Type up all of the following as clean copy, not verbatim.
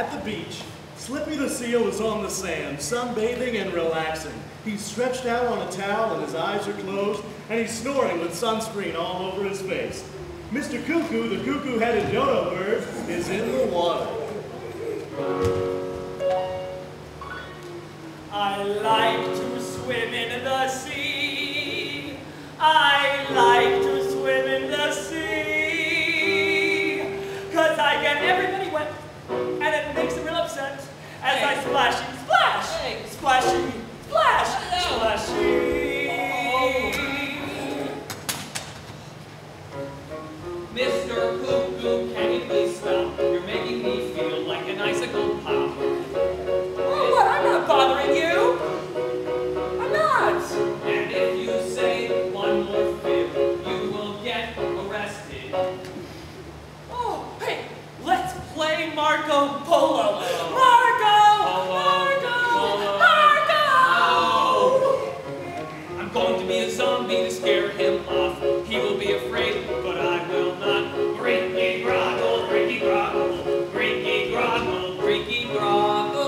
At the beach, Slippy the seal is on the sand, sunbathing and relaxing. He's stretched out on a towel and his eyes are closed, and he's snoring with sunscreen all over his face. Mr. Cuckoo, the cuckoo-headed dodo bird, is in the water. I like to swim in the sea. I like to swim in the sea. 'Cause I get everybody wet, and it makes them real upset. As I splashy, splash, splashy, splash, splashy. Mr. Cuckoo, can you please stop? You're making me feel like an icicle pop. Oh, what? I'm not bothering you. I'm not. And if you say one more fib, you will get arrested. Oh, hey, let's play Marco Polo. Marco! I'm going to be a zombie to scare him off. He will be afraid, but I will not. Grinky groggle, grinky groggle, grinky groggle, grinky groggle.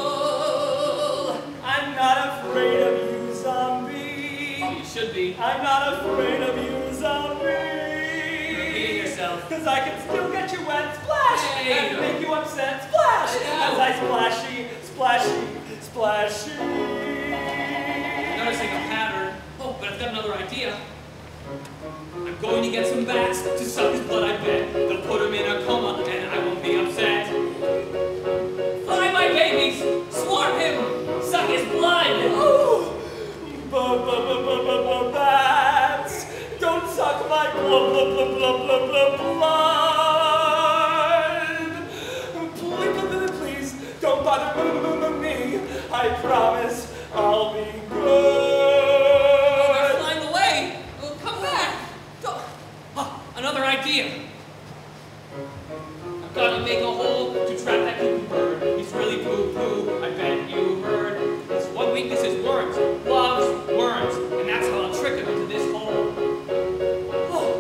I'm not afraid of you, zombie. You should be. I'm not afraid of you, zombie. You're repeating yourself. 'Cause I can still get you wet, splash, Hey. and make you upset, splash. As I splashy, splashy, splashy. Noticing a pattern. Oh, but I've got another idea. I'm going to get some bats to suck his blood, I bet. They'll put him in a coma, and I won't be upset. Fly, my babies! Swarm him! Suck his blood! Oh, bats! Don't suck my blood! Please, don't bother me. I promise I'll be good. Flying away! Oh, come back! Oh, another idea! I've got to make a hole to trap that cuckoo bird. He's really poo-poo, I bet you heard. His one weakness is worms. Loves worms. And that's how I'll trick him into this hole. Oh,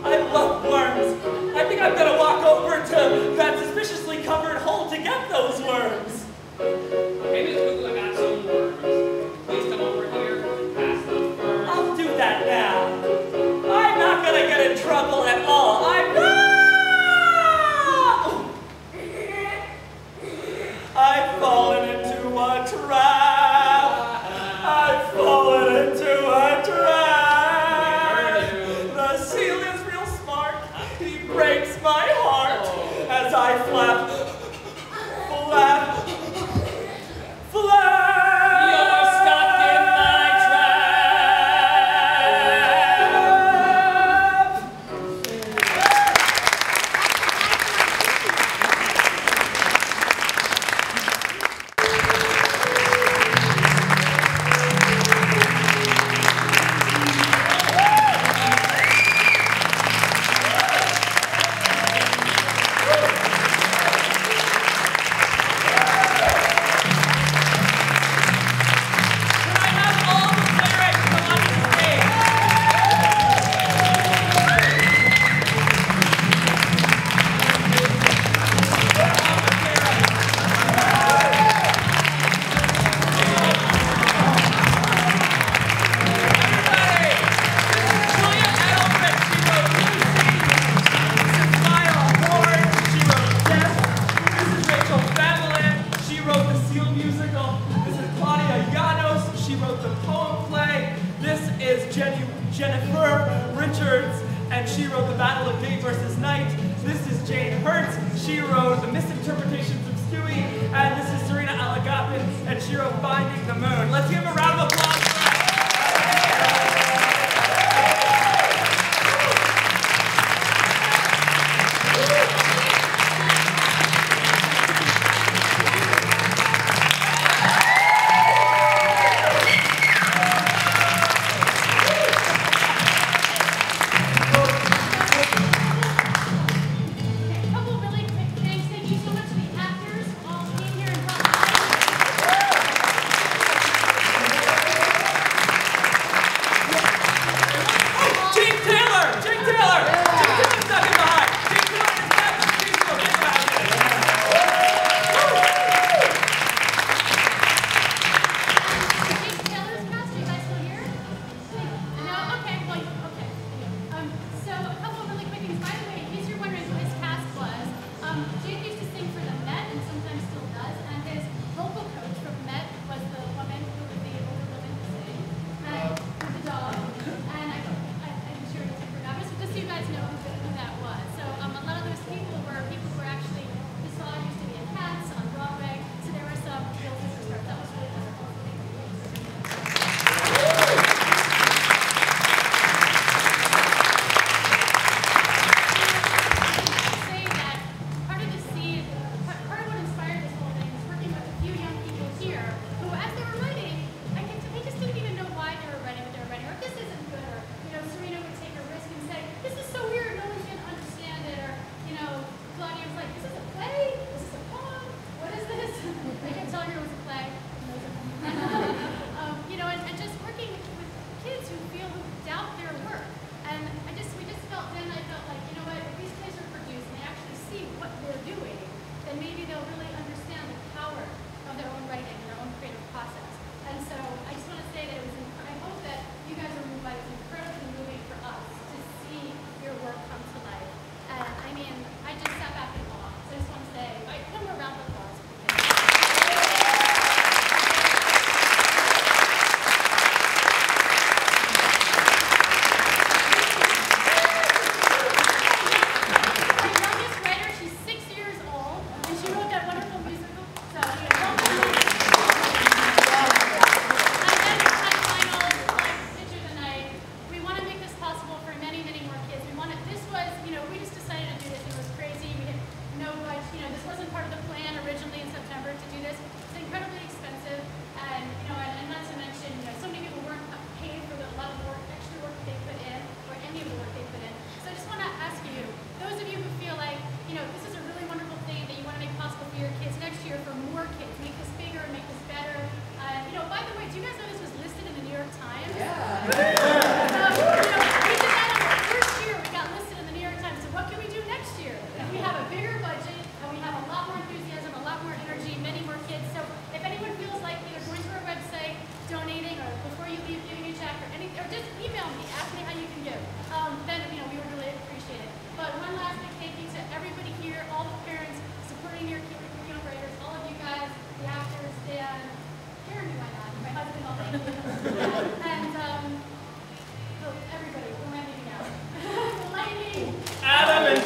I love worms. I think I'm gonna walk over to that suspiciously covered hole to get those worms. Hey, Miss Cuckoo, I got some worms. Please come over here past the fern. I'll do that now. I'm not gonna get in trouble at all. I've fallen into a trap. I've fallen into a trap. The seal is real smart. He breaks my heart as I flap, flap, flap. You're stuck in my Let's give him a round of applause.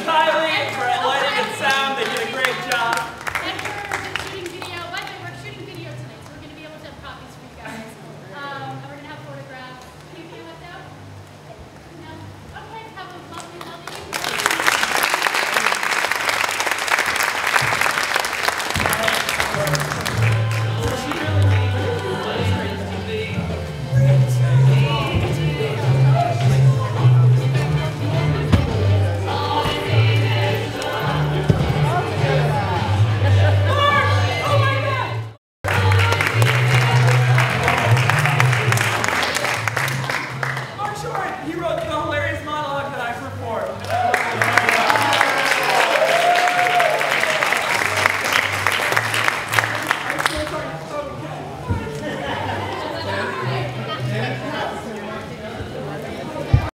Kylie for lighting and sound. They did a great job. And we're shooting video. By the way, we're shooting video tonight, so we're going to be able to have copies for you guys. And we're going to have photographs. Anything left out? No? Okay, have a lovely, lovely evening. He wrote the hilarious monologue that I performed.